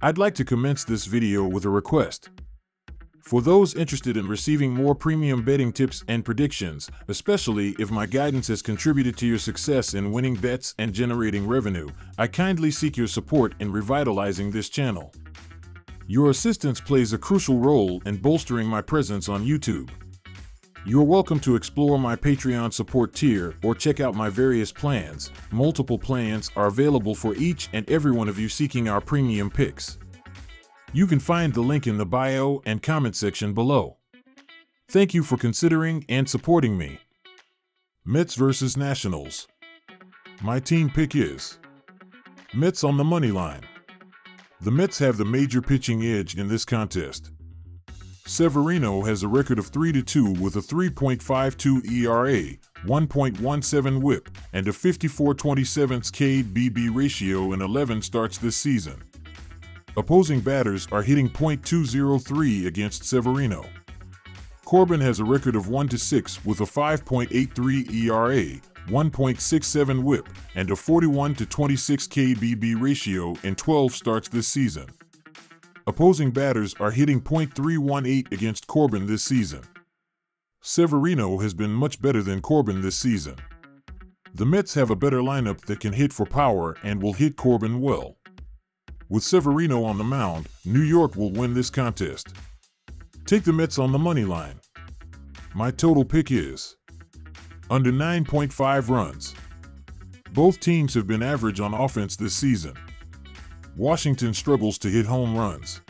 I'd like to commence this video with a request. For those interested in receiving more premium betting tips and predictions, especially if my guidance has contributed to your success in winning bets and generating revenue, I kindly seek your support in revitalizing this channel. Your assistance plays a crucial role in bolstering my presence on YouTube. You're welcome to explore my Patreon support tier or check out my various plans. Multiple plans are available for each and every one of you seeking our premium picks. You can find the link in the bio and comment section below. Thank you for considering and supporting me. Mets vs. Nationals. My team pick is Mets on the money line. The Mets have the major pitching edge in this contest. Severino has a record of 3-2 with a 3.52 ERA, 1.17 WHIP, and a 54.27 KBB ratio in 11 starts this season. Opposing batters are hitting .203 against Severino. Corbin has a record of 1-6 with a 5.83 ERA, 1.67 WHIP, and a 41.26 KBB ratio in 12 starts this season. Opposing batters are hitting .318 against Corbin this season. Severino has been much better than Corbin this season. The Mets have a better lineup that can hit for power and will hit Corbin well. With Severino on the mound, New York will win this contest. Take the Mets on the money line. My total pick is under 9.5 runs. Both teams have been average on offense this season. Washington struggles to hit home runs.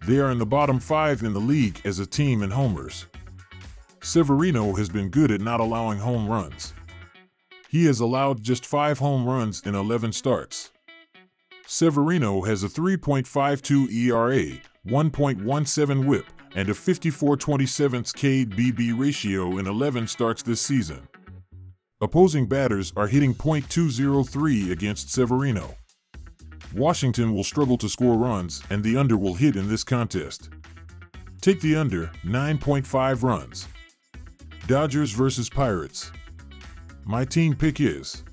They are in the bottom 5 in the league as a team in homers. Severino has been good at not allowing home runs. He has allowed just 5 home runs in 11 starts. Severino has a 3.52 ERA, 1.17 WHIP, and a 54.27 KBB ratio in 11 starts this season. Opposing batters are hitting .203 against Severino. Washington will struggle to score runs, and the under will hit in this contest. Take the under, 9.5 runs. Dodgers vs. Pirates. My team pick is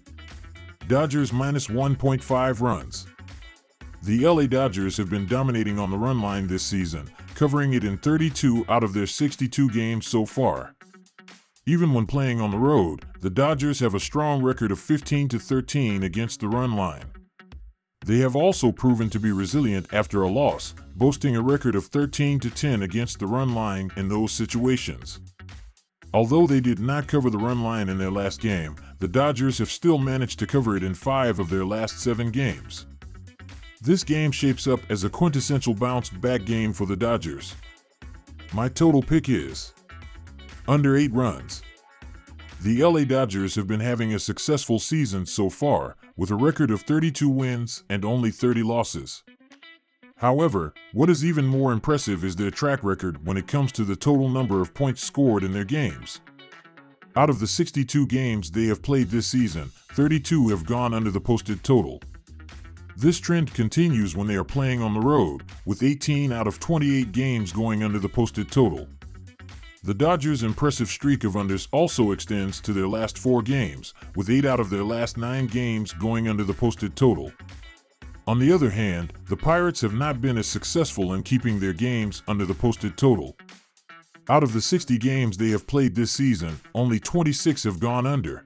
Dodgers minus 1.5 runs. The LA Dodgers have been dominating on the run line this season, covering it in 32 out of their 62 games so far. Even when playing on the road, the Dodgers have a strong record of 15-13 against the run line. They have also proven to be resilient after a loss, boasting a record of 13-10 against the run line in those situations. Although they did not cover the run line in their last game, the Dodgers have still managed to cover it in 5 of their last 7 games. This game shapes up as a quintessential bounce-back game for the Dodgers. My total pick is under 8 runs. The LA Dodgers have been having a successful season so far, with a record of 32 wins and only 30 losses. However, what is even more impressive is their track record when it comes to the total number of points scored in their games. Out of the 62 games they have played this season, 32 have gone under the posted total. This trend continues when they are playing on the road, with 18 out of 28 games going under the posted total. The Dodgers' impressive streak of unders also extends to their last 4 games, with 8 out of their last 9 games going under the posted total. On the other hand, the Pirates have not been as successful in keeping their games under the posted total. Out of the 60 games they have played this season, only 26 have gone under.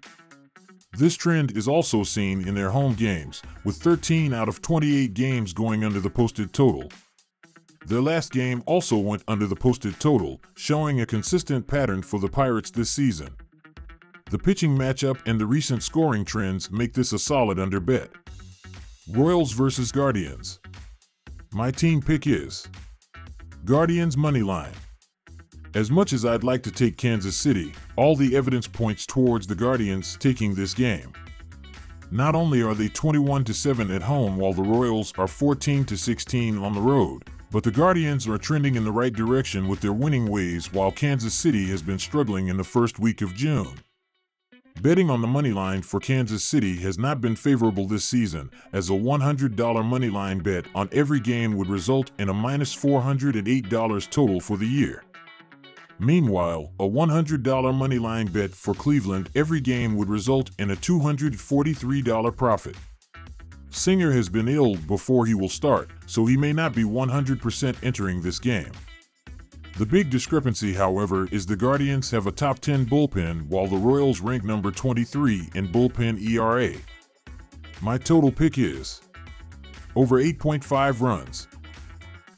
This trend is also seen in their home games, with 13 out of 28 games going under the posted total. Their last game also went under the posted total, showing a consistent pattern for the Pirates this season. The pitching matchup and the recent scoring trends make this a solid under bet. Royals vs. Guardians. My team pick is Guardians money line. As much as I'd like to take Kansas City, all the evidence points towards the Guardians taking this game. Not only are they 21-7 at home while the Royals are 14-16 on the road, but the Guardians are trending in the right direction with their winning ways while Kansas City has been struggling in the first week of June. Betting on the money line for Kansas City has not been favorable this season, as a $100 money line bet on every game would result in a minus $408 total for the year. Meanwhile, a $100 money line bet for Cleveland every game would result in a $243 profit. Singer has been ill before he will start, so he may not be 100% entering this game. The big discrepancy, however, is the Guardians have a top 10 bullpen while the Royals rank number 23 in bullpen ERA. My total pick is over 8.5 runs.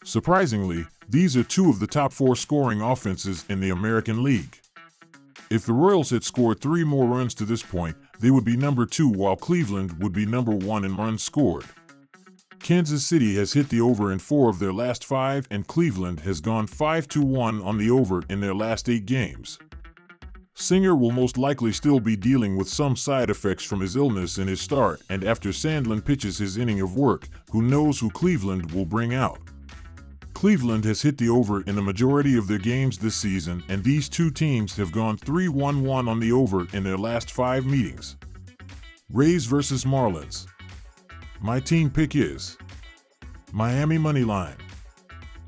Surprisingly, these are two of the top 4 scoring offenses in the American League. If the Royals had scored 3 more runs to this point, they would be number 2 while Cleveland would be number 1 in runs scored. Kansas City has hit the over in 4 of their last 5 and Cleveland has gone 5-1 on the over in their last 8 games. Singer will most likely still be dealing with some side effects from his illness in his start, and after Sandlin pitches his inning of work, who knows who Cleveland will bring out. Cleveland has hit the over in the majority of their games this season, and these two teams have gone 3-1-1 on the over in their last 5 meetings. Rays versus Marlins. My team pick is Miami moneyline.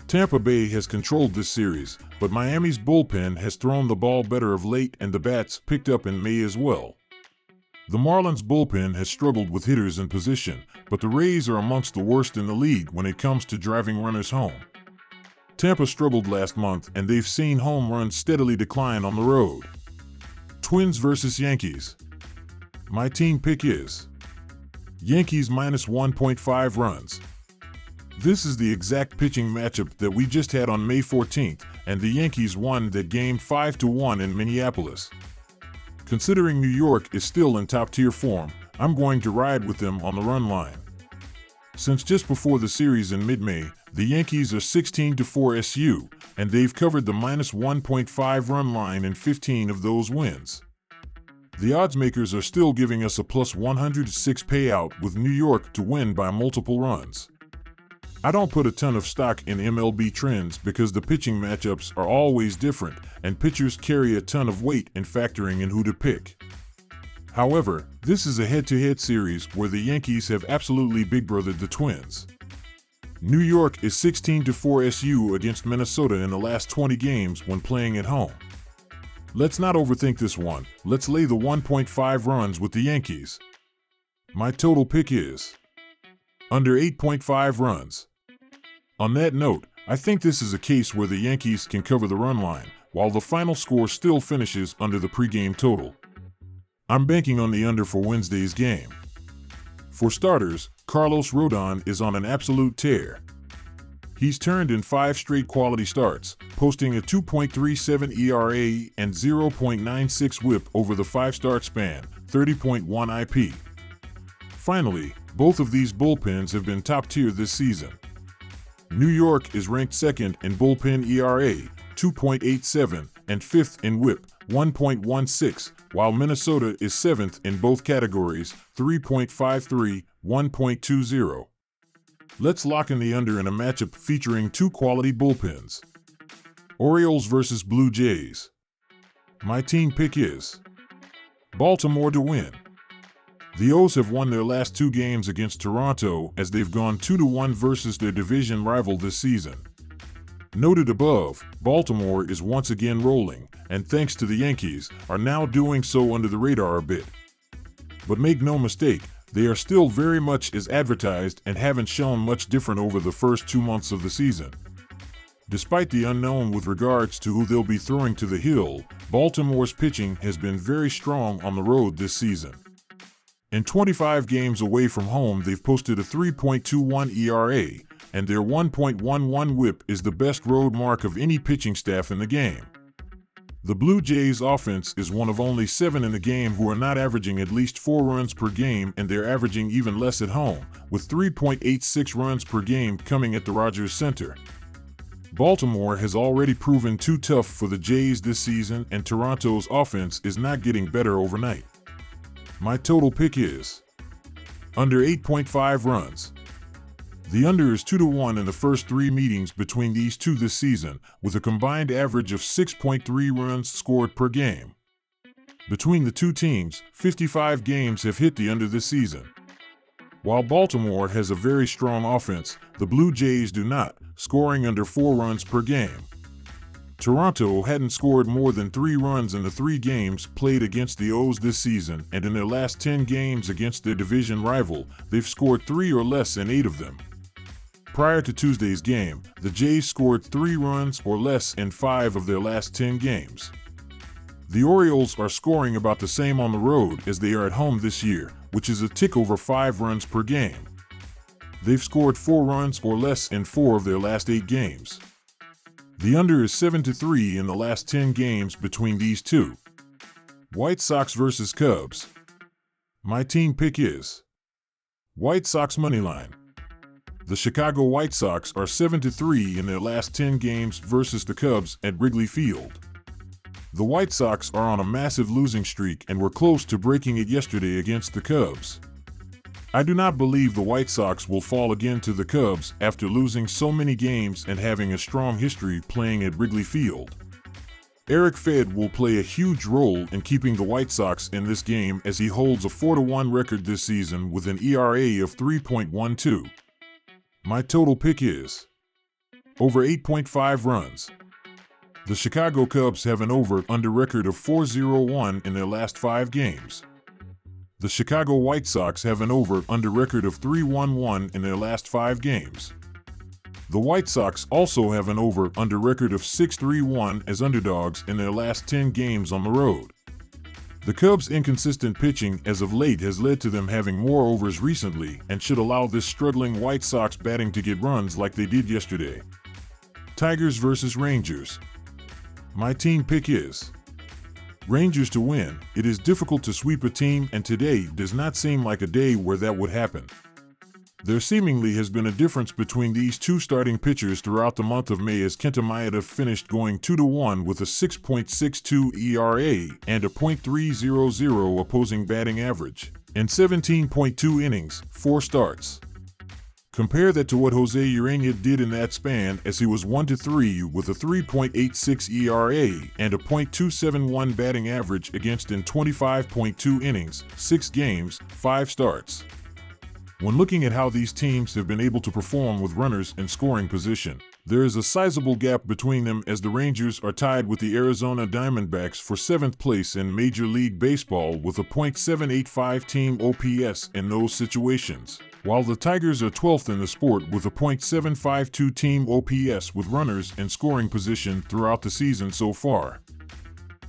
Tampa Bay has controlled this series, but Miami's bullpen has thrown the ball better of late and the bats picked up in May as well. The Marlins bullpen has struggled with hitters in position, but the Rays are amongst the worst in the league when it comes to driving runners home. Tampa struggled last month and they've seen home runs steadily decline on the road. Twins versus Yankees. My team pick is Yankees minus 1.5 runs. This is the exact pitching matchup that we just had on May 14th, and the Yankees won that game 5-1 in Minneapolis. Considering New York is still in top-tier form, I'm going to ride with them on the run line. Since just before the series in mid-May, the Yankees are 16-4 SU, and they've covered the minus 1.5 run line in 15 of those wins. The odds makers are still giving us a plus 106 payout with New York to win by multiple runs. I don't put a ton of stock in MLB trends because the pitching matchups are always different and pitchers carry a ton of weight in factoring in who to pick. However, this is a head-to-head series where the Yankees have absolutely big-brothered the Twins. New York is 16-4 SU against Minnesota in the last 20 games when playing at home. Let's not overthink this one. Let's lay the 1.5 runs with the Yankees. My total pick is under 8.5 runs. On that note, I think this is a case where the Yankees can cover the run line, while the final score still finishes under the pregame total. I'm banking on the under for Wednesday's game. For starters, Carlos Rodon is on an absolute tear. He's turned in 5 straight quality starts, posting a 2.37 ERA and 0.96 WHIP over the 5-start span, 30.1 IP. Finally, both of these bullpens have been top tier this season. New York is ranked 2nd in bullpen ERA, 2.87, and 5th in WHIP, 1.16, while Minnesota is 7th in both categories, 3.53, 1.20. Let's lock in the under in a matchup featuring 2 quality bullpens. Orioles versus Blue Jays. My team pick is Baltimore to win. The O's have won their last 2 games against Toronto as they've gone 2-1 versus their division rival this season. Noted above, Baltimore is once again rolling, and thanks to the Yankees, are now doing so under the radar a bit. But make no mistake, they are still very much as advertised and haven't shown much different over the first 2 months of the season. Despite the unknown with regards to who they'll be throwing to the hill, Baltimore's pitching has been very strong on the road this season. In 25 games away from home, they've posted a 3.21 ERA, and their 1.11 WHIP is the best road mark of any pitching staff in the game. The Blue Jays offense is one of only 7 in the game who are not averaging at least 4 runs per game, and they're averaging even less at home, with 3.86 runs per game coming at the Rogers Center. Baltimore has already proven too tough for the Jays this season, and Toronto's offense is not getting better overnight. My total pick is under 8.5 runs. The under is 2-1 in the first 3 meetings between these two this season, with a combined average of 6.3 runs scored per game. Between the two teams, 55 games have hit the under this season. While Baltimore has a very strong offense, the Blue Jays do not, scoring under 4 runs per game. Toronto hadn't scored more than 3 runs in the 3 games played against the O's this season, and in their last 10 games against their division rival, they've scored 3 or less in 8 of them. Prior to Tuesday's game, the Jays scored 3 runs or less in 5 of their last 10 games. The Orioles are scoring about the same on the road as they are at home this year, which is a tick over 5 runs per game. They've scored 4 runs or less in 4 of their last 8 games. The under is 7-3 in the last 10 games between these two. White Sox versus Cubs. My team pick is White Sox moneyline. The Chicago White Sox are 7-3 in their last 10 games versus the Cubs at Wrigley Field. The White Sox are on a massive losing streak and were close to breaking it yesterday against the Cubs. I do not believe the White Sox will fall again to the Cubs after losing so many games and having a strong history playing at Wrigley Field. Eric Fed will play a huge role in keeping the White Sox in this game as he holds a 4-1 record this season with an ERA of 3.12. My total pick is over 8.5 runs. The Chicago Cubs have an over-under record of 4-0-1 in their last 5 games. The Chicago White Sox have an over-under record of 3-1-1 in their last 5 games. The White Sox also have an over-under record of 6-3-1 as underdogs in their last 10 games on the road. The Cubs' inconsistent pitching as of late has led to them having more overs recently and should allow this struggling White Sox batting to get runs like they did yesterday. Tigers versus Rangers. My team pick is Rangers to win. It is difficult to sweep a team, and today does not seem like a day where that would happen. There seemingly has been a difference between these two starting pitchers throughout the month of May as Kenta Maeda finished going 2-1 with a 6.62 ERA and a .300 opposing batting average in 17.2 innings, 4 starts. Compare that to what Jose Urena did in that span as he was 1-3 with a 3.86 ERA and a .271 batting average against in 25.2 innings, 6 games, 5 starts. When looking at how these teams have been able to perform with runners in scoring position, there is a sizable gap between them as the Rangers are tied with the Arizona Diamondbacks for 7th place in Major League Baseball with a .785 team OPS in those situations, while the Tigers are 12th in the sport with a .752 team OPS with runners in scoring position throughout the season so far.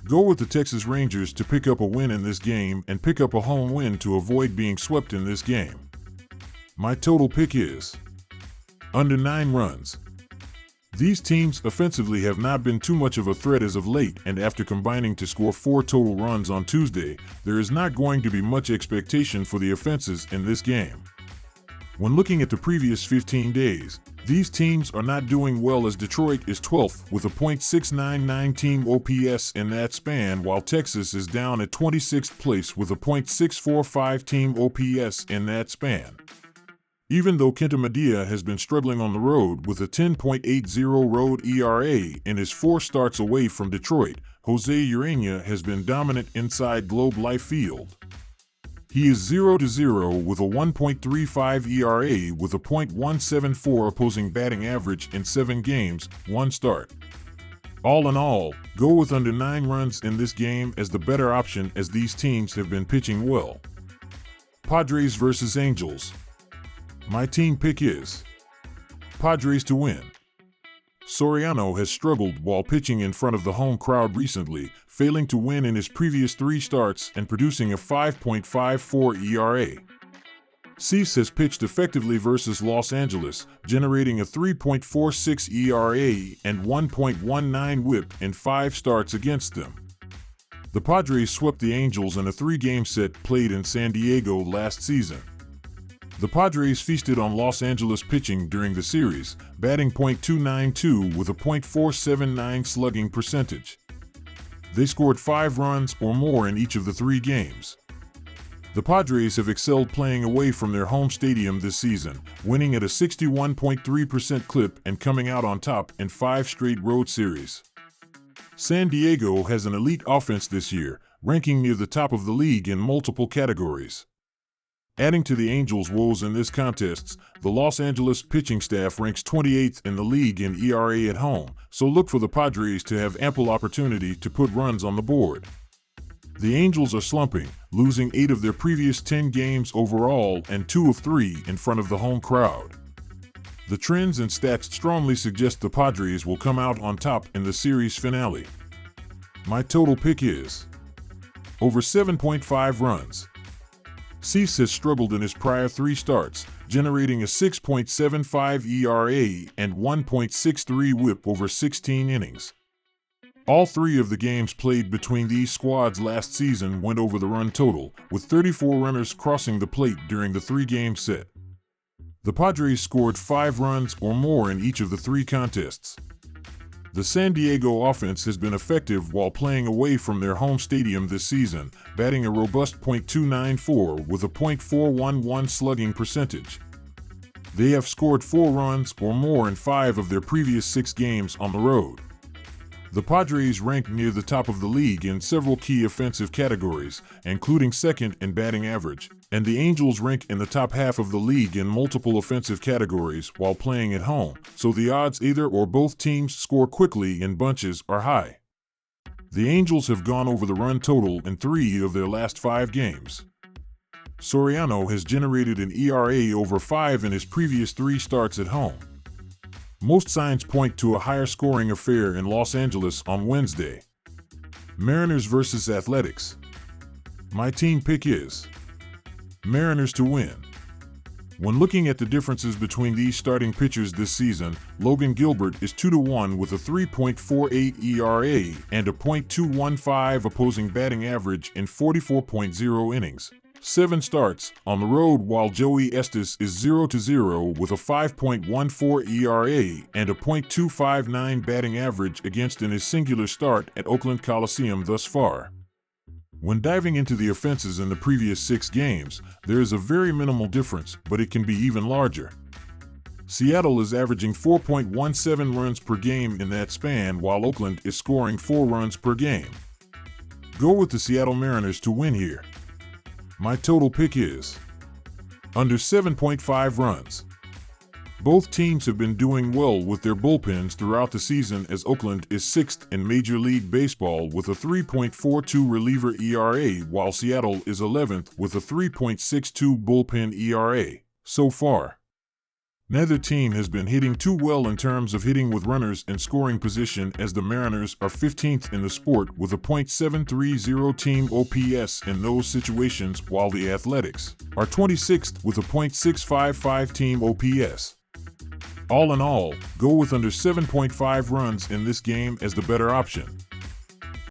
Go with the Texas Rangers to pick up a win in this game and pick up a home win to avoid being swept in this game. My total pick is under 9 runs. These teams offensively have not been too much of a threat as of late, and after combining to score 4 total runs on Tuesday, there is not going to be much expectation for the offenses in this game. When looking at the previous 15 days, these teams are not doing well as Detroit is 12th with a .699 team OPS in that span, while Texas is down at 26th place with a .645 team OPS in that span. Even though Kenta Maeda has been struggling on the road with a 10.80 road ERA and is 4 starts away from Detroit, Jose Urena has been dominant inside Globe Life Field. He is 0-0 with a 1.35 ERA with a .174 opposing batting average in 7 games, 1 start. All in all, go with under 9 runs in this game as the better option as these teams have been pitching well. Padres versus Angels. My team pick is Padres to win. Soriano has struggled while pitching in front of the home crowd recently, failing to win in his previous 3 starts and producing a 5.54 ERA. Cease has pitched effectively versus Los Angeles, generating a 3.46 ERA and 1.19 WHIP in 5 starts against them. The Padres swept the Angels in a 3-game set played in San Diego last season. The Padres feasted on Los Angeles pitching during the series, batting .292 with a .479 slugging percentage. They scored 5 runs or more in each of the 3 games. The Padres have excelled playing away from their home stadium this season, winning at a 61.3% clip and coming out on top in 5 straight road series. San Diego has an elite offense this year, ranking near the top of the league in multiple categories. Adding to the Angels' woes in this contest, the Los Angeles pitching staff ranks 28th in the league in ERA at home, so look for the Padres to have ample opportunity to put runs on the board. The Angels are slumping, losing 8 of their previous 10 games overall and 2 of 3 in front of the home crowd. The trends and stats strongly suggest the Padres will come out on top in the series finale. My total pick is over 7.5 runs. Cease has struggled in his prior 3 starts, generating a 6.75 ERA and 1.63 WHIP over 16 innings. All 3 of the games played between these squads last season went over the run total, with 34 runners crossing the plate during the 3-game set. The Padres scored 5 runs or more in each of the 3 contests. The San Diego offense has been effective while playing away from their home stadium this season, batting a robust .294 with a .411 slugging percentage. They have scored 4 runs or more in 5 of their previous 6 games on the road. The Padres rank near the top of the league in several key offensive categories, including second in batting average, and the Angels rank in the top half of the league in multiple offensive categories while playing at home, so the odds either or both teams score quickly in bunches are high. The Angels have gone over the run total in 3 of their last 5 games. Soriano has generated an ERA over 5 in his previous 3 starts at home. Most signs point to a higher scoring affair in Los Angeles on Wednesday. Mariners versus Athletics. My team pick is Mariners to win. When looking at the differences between these starting pitchers this season, Logan Gilbert is 2-1 with a 3.48 ERA and a .215 opposing batting average in 44.0 innings. 7 starts on the road, while Joey Estes is 0-0 with a 5.14 ERA and a .259 batting average against in his singular start at Oakland Coliseum thus far. When diving into the offenses in the previous 6 games, there is a very minimal difference, but it can be even larger. Seattle is averaging 4.17 runs per game in that span, while Oakland is scoring 4 runs per game. Go with the Seattle Mariners to win here. My total pick is under 7.5 runs. Both teams have been doing well with their bullpens throughout the season, as Oakland is 6th in Major League Baseball with a 3.42 reliever ERA, while Seattle is 11th with a 3.62 bullpen ERA so far. Neither team has been hitting too well in terms of hitting with runners in scoring position, as the Mariners are 15th in the sport with a .730 team OPS in those situations, while the Athletics are 26th with a .655 team OPS. All in all, go with under 7.5 runs in this game as the better option.